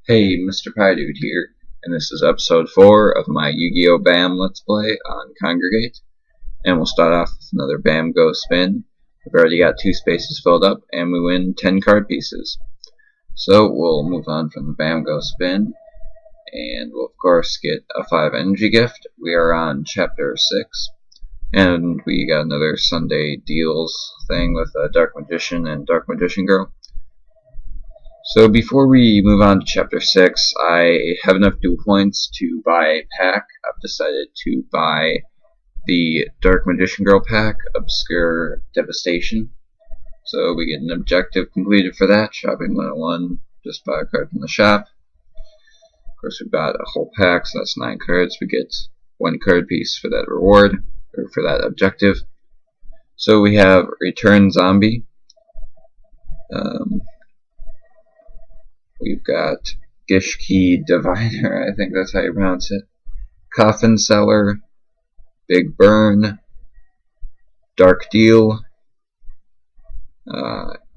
Hey, Mr. Pie-Dude here, and this is episode 4 of my Yu-Gi-Oh! BAM Let's Play on Congregate. And we'll start off with another BAM Go spin. We've already got 2 spaces filled up, and we win 10 card pieces. So we'll move on from the BAM Go spin, and we'll of course get a 5 energy gift. We are on chapter 6, and we got another Sunday deals thing with Dark Magician and Dark Magician Girl. So before we move on to chapter 6, I have enough dual points to buy a pack. I've decided to buy the Dark Magician Girl pack, Obscure Devastation. So we get an objective completed for that, Shopping 101, just buy a card from the shop. Of course we bought a whole pack, so that's 9 cards. We get 1 card piece for that reward, or for that objective. So we have Return Zombie. We've got Gishki Divider, I think that's how you pronounce it. Coffin Seller, Big Burn, Dark Deal,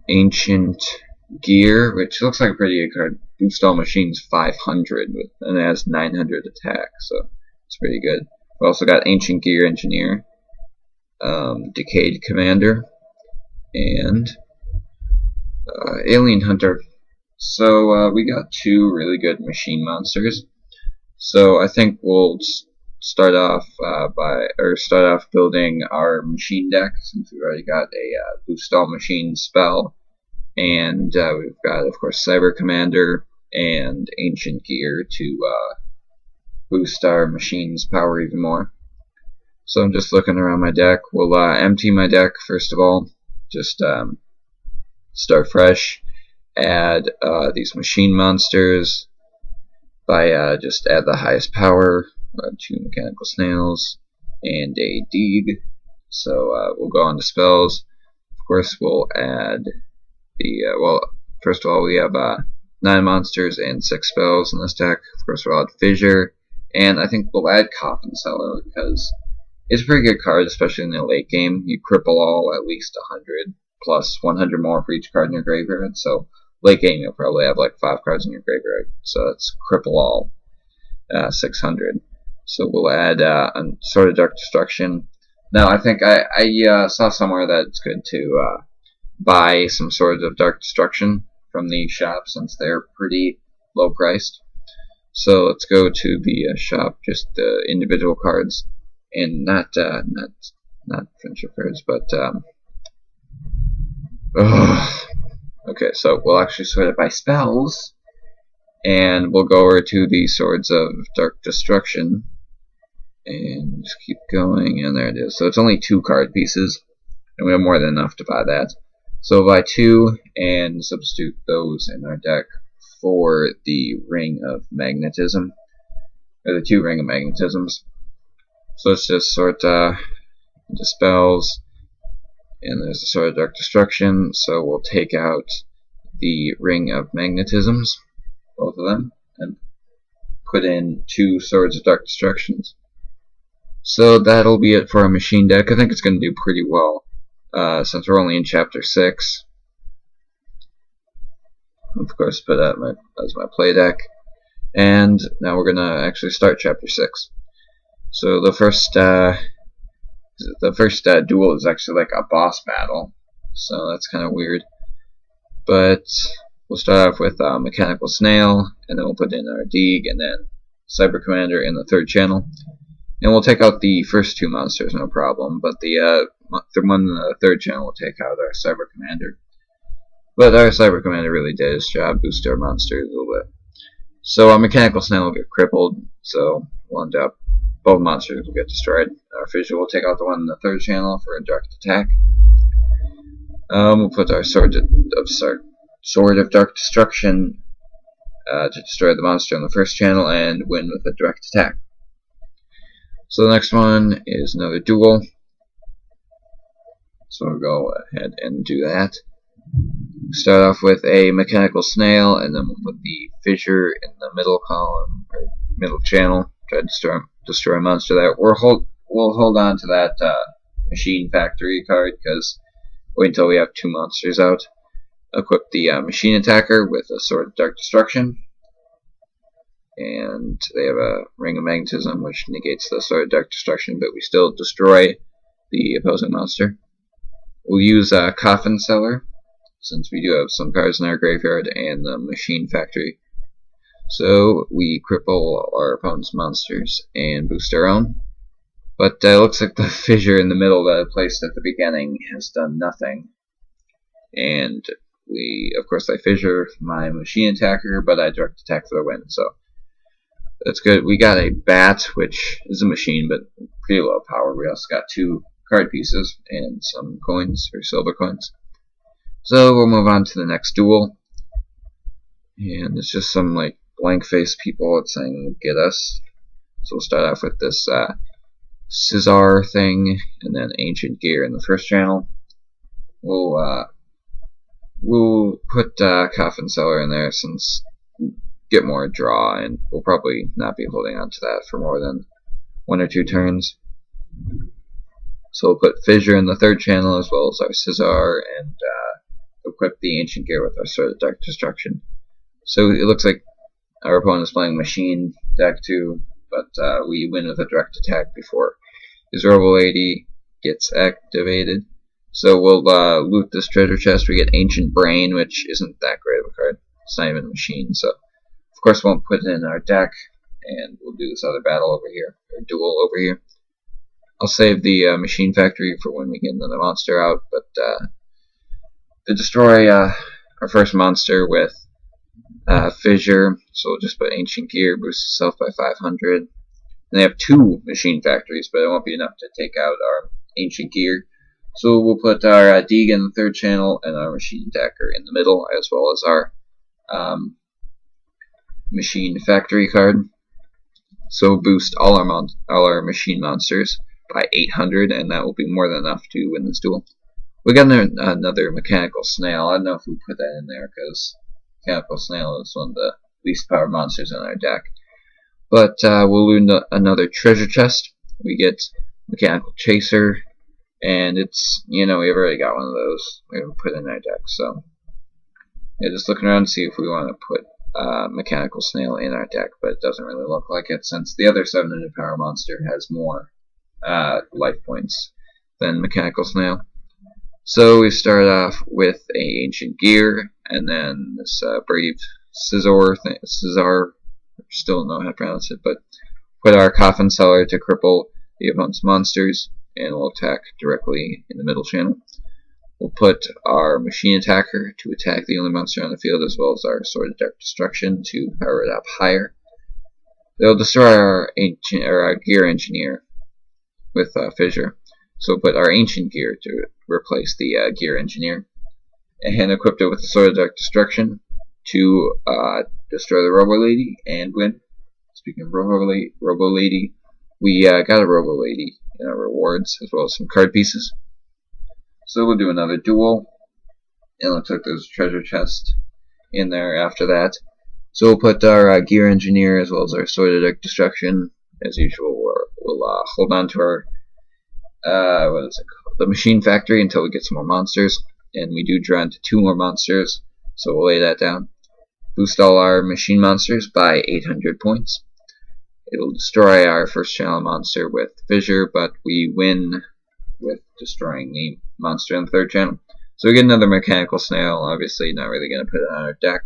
Ancient Gear, which looks like a pretty good card. Boost all machines 500, and it has 900 attack, so it's pretty good. We also got Ancient Gear Engineer, Decayed Commander, and Alien Hunter. So we got 2 really good machine monsters. So I think we'll start off building our machine deck, since we've already got a boost all machine spell, and we've got of course Cyber Commander and Ancient Gear to boost our machine's power even more. So I'm just looking around my deck. We'll empty my deck first of all. Just start fresh. Add these machine monsters by just add the highest power, 2 mechanical snails and a Deeg. So we'll go on to spells. Of course we'll add the first of all we have 9 monsters and 6 spells in this deck. Of course we'll add Fissure, and I think we'll add Coffin Seller because it's a pretty good card, especially in the late game. You cripple all at least 100 plus 100 more for each card in your graveyard, so late game you'll probably have like 5 cards in your graveyard, so that's cripple all 600. So we'll add Sword of Dark Destruction. Now I think I saw somewhere that it's good to buy some Swords of Dark Destruction from the shop since they're pretty low priced. So let's go to the shop, just the individual cards, and not friendship cards, but okay, so we'll actually sort it by spells, and we'll go over to the Swords of Dark Destruction, and just keep going, and there it is. So it's only 2 card pieces, and we have more than enough to buy that. So we'll buy 2, and substitute those in our deck for the Ring of Magnetism, or the 2 Ring of Magnetisms. So let's just sort into spells. And there's the Sword of Dark Destruction, so we'll take out the Ring of Magnetisms, both of them, and put in 2 Swords of Dark Destructions. So that'll be it for our machine deck. I think it's going to do pretty well, since we're only in chapter 6. Of course, put that as my play deck. And now we're going to actually start chapter 6. So the first duel is actually like a boss battle, so that's kind of weird. But we'll start off with Mechanical Snail, and then we'll put in our Deeg, and then Cyber Commander in the 3rd channel. And we'll take out the first 2 monsters, no problem, but the one in the 3rd channel will take out our Cyber Commander. But our Cyber Commander really did his job, boost our monsters a little bit. So our Mechanical Snail will get crippled, so we'll end up both monsters will get destroyed. Our Fissure will take out the one in the 3rd channel for a direct attack. We'll put our Sword of Dark Destruction to destroy the monster in the 1st channel and win with a direct attack. So the next one is another duel. So we'll go ahead and do that. Start off with a Mechanical Snail, and then we'll put the Fissure in the middle column, or middle channel. Try to destroy a monster there. We'll hold on to that Machine Factory card, because wait until we have 2 monsters out. Equip the Machine Attacker with a Sword of Dark Destruction. and they have a ring of magnetism, which negates the Sword of Dark Destruction, but we still destroy the opposing monster. We'll use Coffin Cellar, since we do have some cards in our graveyard, and the Machine Factory. So we cripple our opponent's monsters and boost our own. But it looks like the fissure in the middle that I placed at the beginning has done nothing. And of course, I fissure my machine attacker, but I direct attack for the win. So that's good. We got a bat, which is a machine, but pretty low power. We also got 2 card pieces and some coins, or silver coins. So we'll move on to the next duel. And it's just some like blank face people that's saying get us. So we'll start off with this Scissor thing, and then Ancient Gear in the first channel. We'll put Coffin Cellar in there since get more draw, and we'll probably not be holding on to that for more than 1 or 2 turns. So we'll put Fissure in the third channel as well as our Scissor, and equip the Ancient Gear with our Sword of Dark Destruction. So it looks like our opponent is playing Machine deck too, but we win with a direct attack before his Robo Lady gets activated. So we'll loot this treasure chest. We get Ancient Brain, which isn't that great of a card. It's not even a machine, so of course we won't put it in our deck, and we'll do this other battle over here, or duel over here. I'll save the Machine Factory for when we get another monster out, but to destroy our first monster with Fissure, so we'll just put Ancient Gear, boost itself by 500. And they have 2 Machine Factories, but it won't be enough to take out our Ancient Gear. So we'll put our Deeg in the third channel and our Machine Attacker in the middle, as well as our Machine Factory card. So we'll boost all our machine monsters by 800, and that will be more than enough to win this duel. We got another Mechanical Snail. I don't know if we put that in there because Mechanical Snail is one of the least powered monsters in our deck. But we'll loot another treasure chest. We get Mechanical Chaser, and it's, we've already got one of those we haven't put in our deck. So yeah, just looking around to see if we want to put Mechanical Snail in our deck, but it doesn't really look like it since the other 700 power monster has more life points than Mechanical Snail. So we start off with a Ancient Gear, and then this Brave Scissor, still don't know how to pronounce it, but put our Coffin Cellar to cripple the opponent's monsters, and we'll attack directly in the middle channel. We'll put our Machine Attacker to attack the only monster on the field, as well as our Sword of Dark Destruction to power it up higher. They'll destroy our Gear Engineer with Fissure. So we'll put our Ancient Gear to replace the Gear Engineer, and equip it with the Sword of Dark Destruction to destroy the Robo Lady and win. Speaking of Robo Lady, we got a Robo Lady in our rewards, as well as some card pieces. So we'll do another duel, and we'll take those treasure chest in there after that. So we'll put our Gear Engineer as well as our Sword of Dark Destruction. As usual, we'll hold on to our the Machine Factory until we get some more monsters, and we do draw into 2 more monsters, so we'll lay that down. Boost all our machine monsters by 800 points. It'll destroy our first channel monster with Fissure, but we win with destroying the monster in the third channel. So we get another Mechanical Snail, obviously not really going to put it on our deck.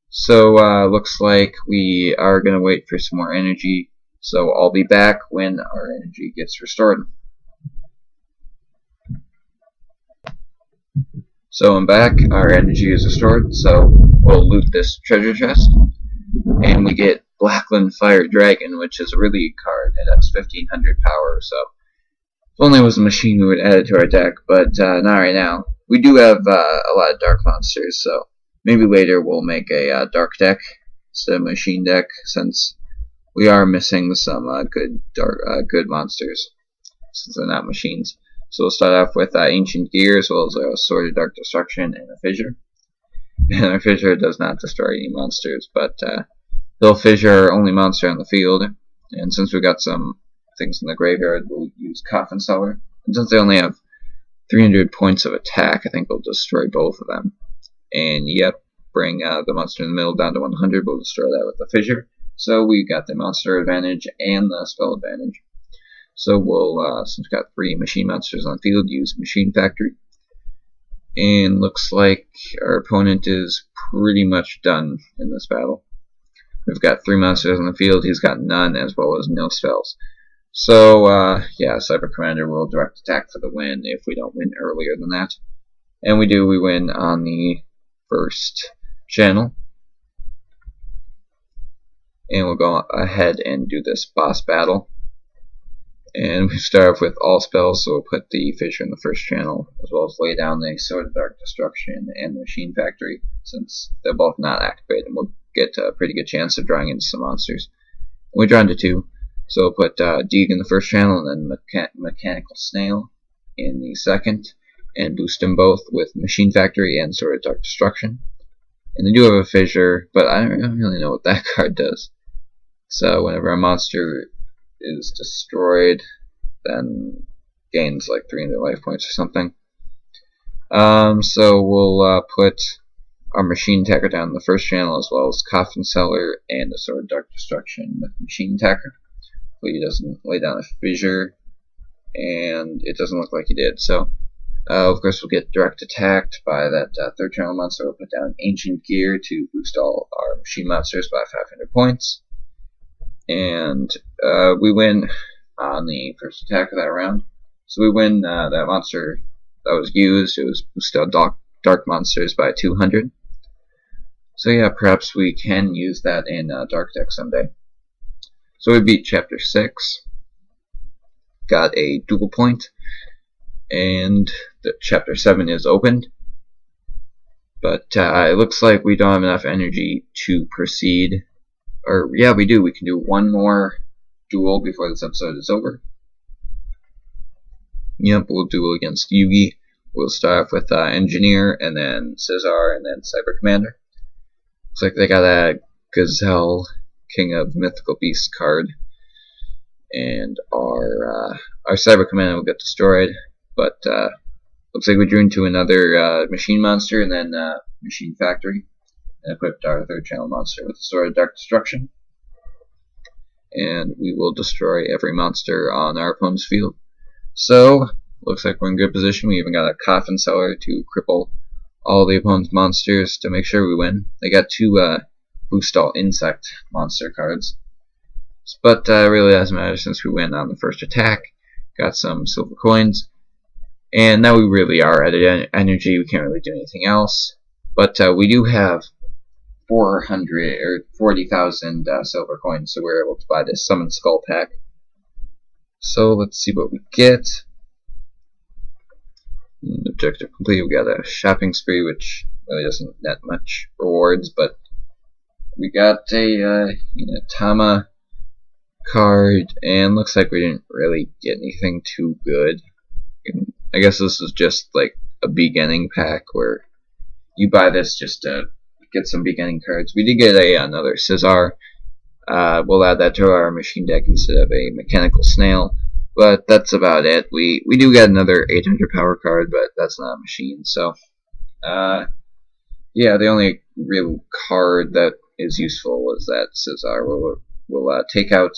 So looks like we are going to wait for some more energy, so I'll be back when our energy gets restored. So I'm back, our energy is restored, so we'll loot this treasure chest, and we get Blackland Fire Dragon, which is a really good card. It has 1500 power, so if only it was a machine we would add it to our deck, but not right now. We do have a lot of dark monsters, so maybe later we'll make a dark deck instead of machine deck, since we are missing some good monsters, since they're not machines. So we'll start off with Ancient Gear, as well as a Sword of Dark Destruction and a Fissure. And our Fissure does not destroy any monsters, but he'll Fissure our only monster on the field. And since we've got some things in the graveyard, we'll use Coffin Cellar. And since they only have 300 points of attack, I think we'll destroy both of them. And yep, bring the monster in the middle down to 100. We'll destroy that with the fissure. So we got the monster advantage and the spell advantage. So we'll, since we've got 3 machine monsters on the field, use Machine Factory. And looks like our opponent is pretty much done in this battle. We've got 3 monsters on the field, he's got none, as well as no spells. So, yeah, Cyber Commander will direct attack for the win if we don't win earlier than that. And we do, we win on the first channel. And we'll go ahead and do this boss battle. And we start off with all spells, so we'll put the Fissure in the first channel, as well as lay down the Sword of Dark Destruction and the Machine Factory, since they're both not activated, and we'll get a pretty good chance of drawing into some monsters. And we draw into 2, so we'll put Deeg in the first channel, and then Mechanical Snail in the second, and boost them both with Machine Factory and Sword of Dark Destruction. And they do have a Fissure, but I don't really know what that card does. So whenever a monster is destroyed, then gains like 300 life points or something. So we'll put our Machine Tacker down in the first channel, as well as Coffin Seller and a Sword of Dark Destruction with Machine Tacker. Hopefully he doesn't lay down a Fissure, and it doesn't look like he did. So of course we'll get direct attacked by that third channel monster. We'll put down Ancient Gear to boost all our machine monsters by 500 points. And we win on the first attack of that round. So we win that monster that was used. It was boosted dark monsters by 200. So yeah, perhaps we can use that in Dark Deck someday. So we beat Chapter 6. Got a dual point. And the Chapter 7 is opened. But it looks like we don't have enough energy to proceed. Or, yeah, we do. We can do one more duel before this episode is over. Yep, we'll duel against Yugioh. We'll start off with Engineer, and then Caesar, and then Cyber Commander. Looks like they got a Gazelle, King of Mythical Beasts card. And our Cyber Commander will get destroyed. But looks like we drew into another Machine Monster, and then Machine Factory. And equipped our third channel monster with the Sword of Dark Destruction. And we will destroy every monster on our opponent's field. So, looks like we're in good position. We even got a Coffin Seller to cripple all the opponent's monsters to make sure we win. They got 2 boost all insect monster cards. But it really doesn't matter since we win on the first attack. Got some silver coins. And now we really are at energy. We can't really do anything else. But we do have 400 or 40,000 silver coins, so we're able to buy this Summon Skull pack. So let's see what we get. Objective complete. We got a shopping spree, which really doesn't net much rewards, but we got a Tama card, and looks like we didn't really get anything too good. I guess this is just like a beginning pack where you buy this just to get some beginning cards. We did get another Caesar. We'll add that to our machine deck instead of a Mechanical Snail. But that's about it. We do get another 800 power card, but that's not a machine. So, yeah, the only real card that is useful is that Caesar. We'll take out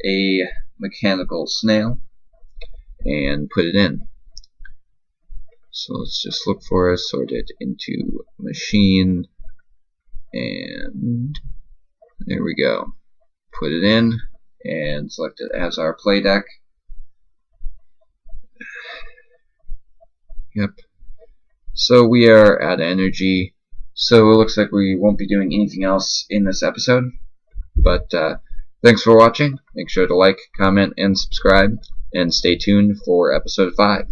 a Mechanical Snail and put it in. So let's just look for it, sort it into machine. And there we go. Put it in and select it as our play deck. Yep. So we are at energy. So it looks like we won't be doing anything else in this episode. But thanks for watching. Make sure to like, comment, and subscribe. And stay tuned for episode 5.